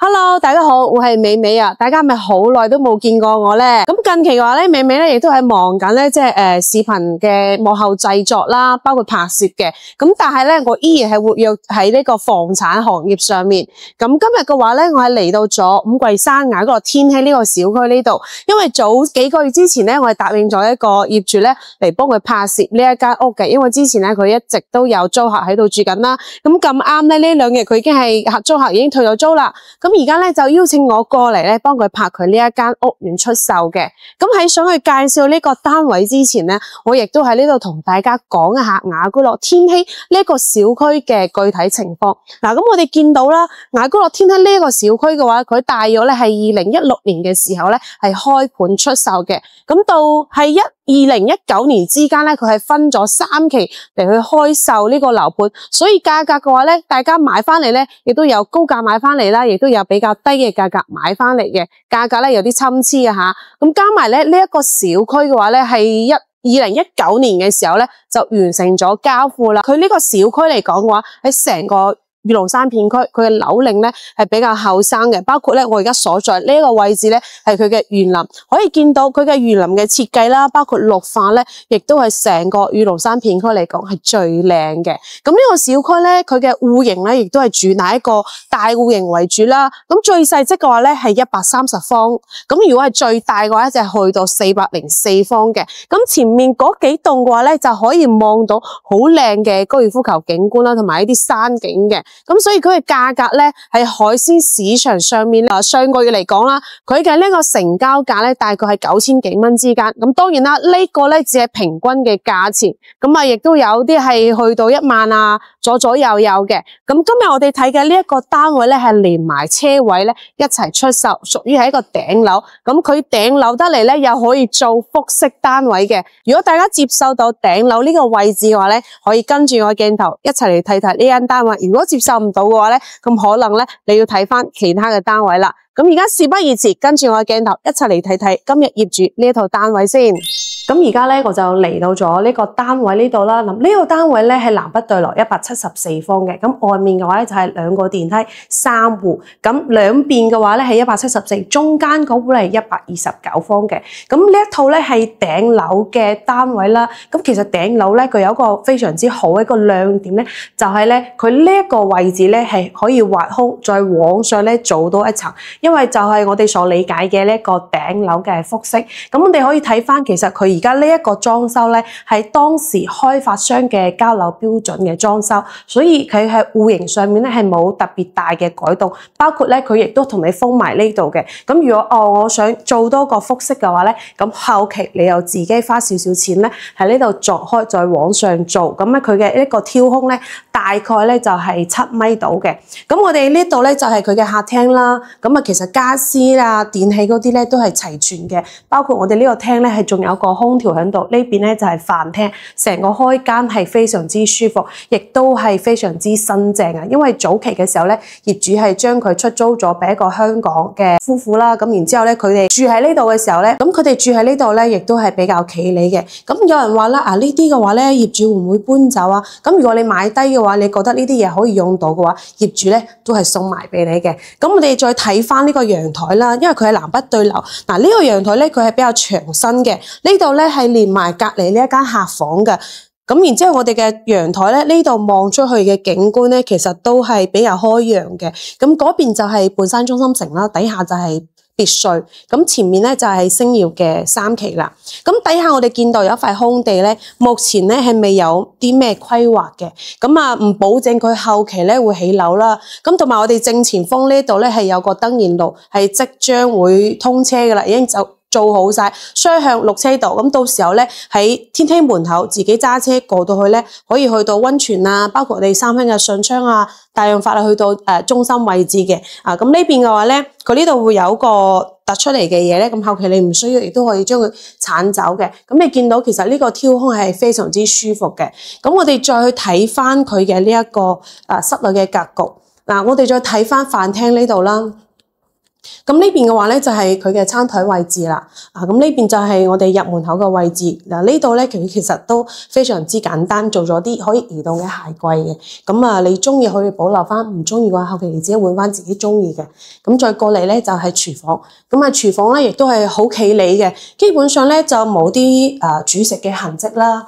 Hello， 大家好，我係美美啊！大家係咪好耐都冇見過我咧？咁近期嘅話咧，美美咧亦都係忙緊咧，即係視頻嘅幕後製作啦，包括拍攝嘅。咁但係咧，我依然係活躍喺呢個房產行業上面。咁今日嘅話咧，我係嚟到咗五桂山雅居樂天禧呢個小區呢度，因為早幾個月之前咧，我係答應咗一個業主咧嚟幫佢拍攝呢一間屋嘅，因為之前咧佢一直都有租客喺度住緊啦。咁咁啱咧，呢兩日佢已經係租客已經退咗租啦。咁而家咧就邀請我過嚟咧幫佢拍佢呢一間屋苑出售嘅。咁喺想去介紹呢個單位之前咧，我亦都喺呢度同大家講一下雅居樂天禧呢一個小區嘅具體情況。嗱，咁我哋見到啦，雅居樂天禧呢一個小區嘅話，佢大約咧係2016年嘅時候咧係開盤出售嘅。咁到係2019年之間咧，佢係分咗3期嚟去開售呢個樓盤，所以價格嘅話咧，大家買翻嚟咧，亦都有高價買翻嚟啦，亦都有比較低嘅價格買翻嚟嘅，價格咧有啲參差啊吓。咁加埋咧呢一個小區嘅話咧，係2019年嘅時候咧就完成咗交付啦。佢呢個小區嚟講嘅話，喺成個御龍山片區，佢嘅樓齡咧係比較後生嘅，包括咧我而家所在呢一個位置咧係佢嘅園林，可以見到佢嘅園林嘅設計啦，包括綠化咧，亦都係成個御龍山片區嚟講係最靚嘅。咁呢個小區咧，佢嘅戶型咧亦都係主打一個大戶型為主啦。咁最細則嘅話咧係130方，咁如果係最大嘅話就係去到404方嘅。咁前面嗰幾棟嘅話咧就可以望到好靚嘅高爾夫球景觀啦，同埋一啲山景嘅。咁所以佢嘅價格咧喺海鮮市場上面上個月嚟講啦，佢嘅呢個成交價咧大概係9000幾蚊之間。咁當然啦，呢個咧只係平均嘅價錢，咁啊亦都有啲係去到1萬啊，左右有嘅。咁今日我哋睇嘅呢一個單位咧係連埋車位咧一齊出售，屬於係一個頂樓。咁佢頂樓得嚟咧又可以做複式單位嘅。如果大家接受到頂樓呢個位置嘅話咧，可以跟住我鏡頭一齊嚟睇睇呢間單位。如果接受唔到嘅話咧，咁可能咧你要睇翻其他嘅單位啦。咁而家事不宜遲，跟住我嘅鏡頭一齊嚟睇睇今日業主呢一套單位先。咁而家咧我就嚟到咗呢個單位呢度啦。呢個單位咧係南北對落174方嘅。咁外面嘅話咧就係2個電梯3戶，咁兩邊嘅話咧係174，中間嗰戶係129方嘅。咁呢一套咧係頂樓嘅單位啦。咁其實頂樓咧佢有一個非常之好嘅一個亮點咧，就係咧佢呢一個位置咧係可以挖空再往上咧做多一層，因為就係我哋所理解嘅呢一個頂樓嘅複式。咁我哋可以睇翻其實佢而家呢一個裝修咧係當時開發商嘅交樓標準嘅裝修，所以佢喺戶型上面咧係冇特別大嘅改動，包括咧佢亦都同你封埋呢度嘅。咁如果我想做多個複式嘅話咧，咁後期你又自己花少少錢咧喺呢度鑿開再往上做，咁咧佢嘅一個挑空咧大概咧就係7米度嘅。咁我哋呢度咧就係佢嘅客廳啦。咁啊其實家私啊電器嗰啲咧都係齊全嘅，包括我哋呢個廳咧係仲有個空調喺度，呢邊咧就係飯廳，成個開間係非常之舒服，亦都係非常之新淨啊！因為早期嘅時候咧，業主係將佢出租咗俾一個香港嘅夫婦啦，咁然之後咧佢哋住喺呢度嘅時候咧，咁佢哋住喺呢度咧，亦都係比較企理嘅。咁有人話啦，呢啲嘅話咧，業主會唔會搬走啊？咁如果你買低嘅話，你覺得呢啲嘢可以用到嘅話，業主咧都係送埋俾你嘅。咁我哋再睇翻呢個陽台啦，因為佢係南北對流。嗱，呢個陽台咧佢係比較長身嘅，呢度咧係連埋隔離呢一間客房嘅。咁然之後我哋嘅陽台咧，呢度望出去嘅景觀咧，其實都係比較開揚嘅。咁嗰邊就係半山中心城啦，底下就係別墅，咁前面咧就係星耀嘅3期啦。咁底下我哋見到有一塊空地咧，目前咧係未有啲咩規劃嘅，咁啊唔保證佢後期咧會起樓啦。咁同埋我哋正前方呢度咧係有個登賢路，係即將會通車噶啦，已經就做好晒雙向6車道，咁到時候咧喺天禧門口自己揸車過到去咧，可以去到溫泉啊，包括我哋三鄉嘅順昌啊、大潤發啊，去到中心位置嘅。咁呢邊嘅話咧，佢呢度會有一個突出嚟嘅嘢咧，咁後期你唔需要，亦都可以將佢剷走嘅。咁你見到其實呢個挑空係非常之舒服嘅。咁我哋再去睇翻佢嘅呢一個室內嘅格局。我哋再睇翻飯廳呢度啦。咁呢邊嘅話咧就係佢嘅餐台位置啦。咁呢邊就係我哋入門口嘅位置。呢度咧其實都非常之簡單，做咗啲可以移動嘅鞋櫃嘅。咁你中意可以保留翻，唔中意嘅話後期你自己換翻自己中意嘅。咁再過嚟咧就係廚房。咁廚房咧亦都係好企理嘅，基本上咧就冇啲煮食嘅痕跡啦。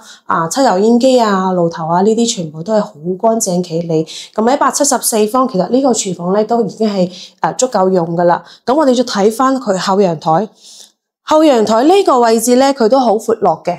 抽油煙機爐頭呢啲全部都係好乾淨企理。咁174方，其實呢個廚房咧都已經係足夠用噶啦。咁我哋就睇翻佢後陽台，後陽台呢個位置咧，佢都好闊落嘅。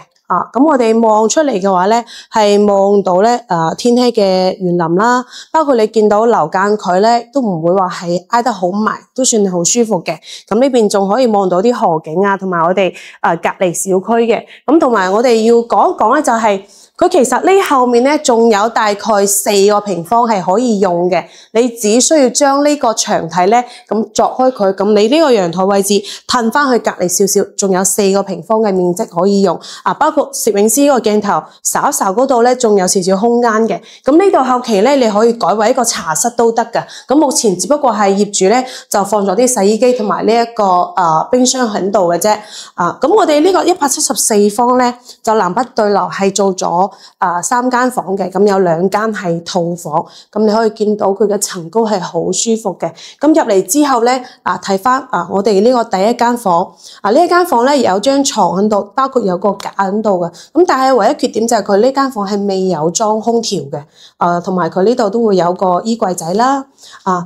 咁我哋望出嚟嘅話咧，係望到咧天禧嘅園林啦，包括你見到樓間佢咧都唔會話係挨得好埋，都算係好舒服嘅。咁呢邊仲可以望到啲河景同埋我哋隔離小區嘅。咁同埋我哋要講一講咧，就係佢其實呢後面咧仲有大概4個平方係可以用嘅，你只需要將呢個牆體咧咁鑿開佢，咁你呢個陽台位置褪翻去隔離少少，仲有4個平方嘅面積可以用。包括攝影師嗰個鏡頭睄一睄嗰度咧，仲有少少空間嘅。咁呢度後期咧你可以改為一個茶室都得㗎。咁目前只不過係業主咧就放咗啲洗衣機同埋呢一個冰箱喺度嘅啫。咁我哋呢個174方咧就南北對流係做咗3間房嘅，咁有2間係套房，咁你可以見到佢嘅層高係好舒服嘅。咁入嚟之後咧，睇翻我哋呢個第一間房，呢一間房咧有張床喺度，包括有個架喺度嘅。咁但係唯一缺點就係佢呢間房係未有裝空調嘅，同埋佢呢度都會有個衣櫃仔啦，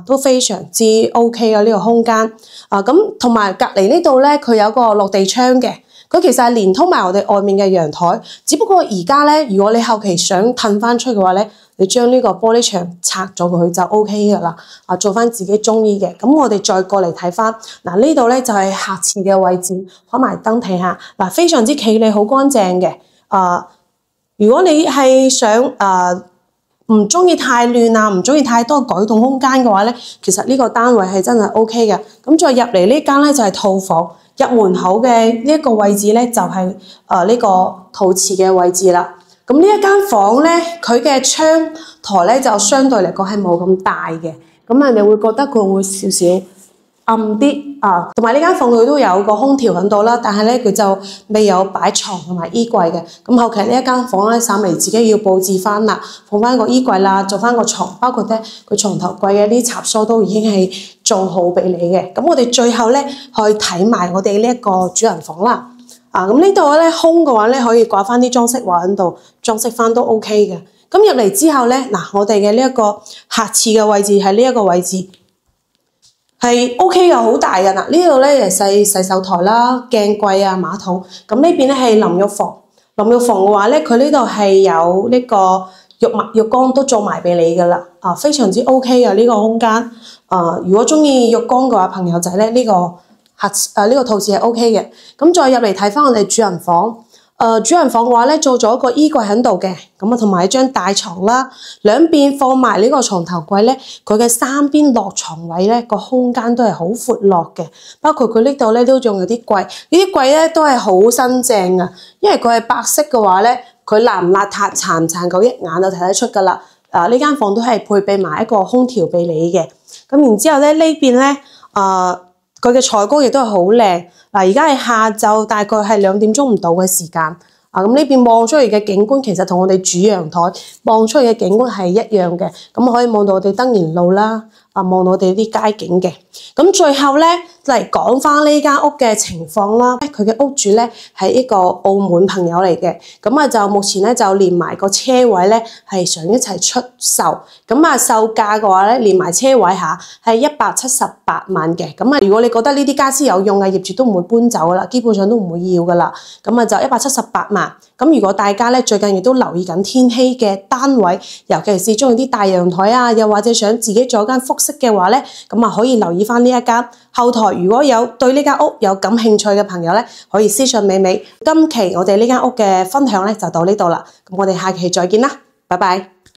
都非常之 OK 嘅呢個空間。咁同埋隔離呢度咧，佢有個落地窗嘅。佢其實係連通埋我哋外面嘅陽台，只不過而家咧，如果你後期想褪翻出嘅話咧，你將呢個玻璃牆拆咗佢就 OK 噶啦，做翻自己中意嘅。咁我哋再過嚟睇翻，呢度咧就係客廁嘅位置，開埋燈睇下，非常之企理，好乾淨嘅。如果你係想唔中意太亂唔中意太多改動空間嘅話咧，其實呢個單位係真係 OK 嘅。咁再入嚟呢間咧就係套房。入門口嘅呢一個位置咧，就係呢個套廁嘅位置啦。咁呢一間房咧，佢嘅窗台咧就相對嚟講係冇咁大嘅，咁你會覺得佢會少少暗啲同埋呢間房佢都有個空調喺度啦，但係咧佢就未有擺床同埋衣櫃嘅。咁後期呢一間房咧，稍微自己要佈置翻啦，放翻個衣櫃啦，做翻個床，包括咧佢床頭櫃嘅啲插蘇都已經係做好俾你嘅。咁我哋最後咧去睇埋我哋呢一個主人房啦。咁呢度咧空嘅話咧，可以掛翻啲裝飾畫喺度，裝飾翻都 OK 嘅。咁入嚟之後咧，我哋嘅呢一個客廁嘅位置係呢一個位置。係 OK 嘅，好大嘅。呢度咧係洗手台啦、鏡櫃馬桶。咁呢邊咧係淋浴房。淋浴房嘅話咧，佢呢度係有呢個浴缸都做埋俾你噶啦。非常之 OK 嘅呢個空間。如果中意浴缸嘅話，朋友仔咧呢個呢個套廁係 OK 嘅。咁再入嚟睇翻我哋主人房。主人房嘅話咧，做咗個衣櫃喺度嘅，咁同埋一張大床啦，兩邊放埋呢個床頭櫃咧，佢嘅3邊落床位咧個空間都係好闊落嘅，包括佢呢度咧都仲有啲櫃，呢啲櫃咧都係好新淨嘅，因為佢係白色嘅話咧，佢邋唔邋遢、殘唔殘舊一眼就睇得出噶啦。呢間房都係配備埋一個空調俾你嘅，咁然之後咧呢邊咧佢嘅採光亦都係好靚。而家係下晝大概係2點鐘唔到嘅時間。咁呢邊望出嚟嘅景觀其實同我哋主陽台望出嚟嘅景觀係一樣嘅。咁可以望到我哋登賢路啦，望到我哋啲街景嘅。咁最後咧嚟講翻呢間屋嘅情況啦。佢嘅屋主咧係一個澳門朋友嚟嘅。咁就目前咧就連埋個車位咧係想一齊出售。咁售價嘅話咧連埋車位係178萬嘅。咁如果你覺得呢啲家私有用嘅，業主都唔會搬走噶啦，基本上都唔會要噶啦。咁就178萬。咁如果大家咧最近亦都留意緊天禧嘅單位，尤其是中意啲大陽台又或者想自己做一間複式嘅話咧，咁可以留意翻呢一間後台。如果有對呢間屋有感興趣嘅朋友咧，可以私信美美。今期我哋呢間屋嘅分享咧就到呢度啦，咁我哋下期再見啦，拜拜。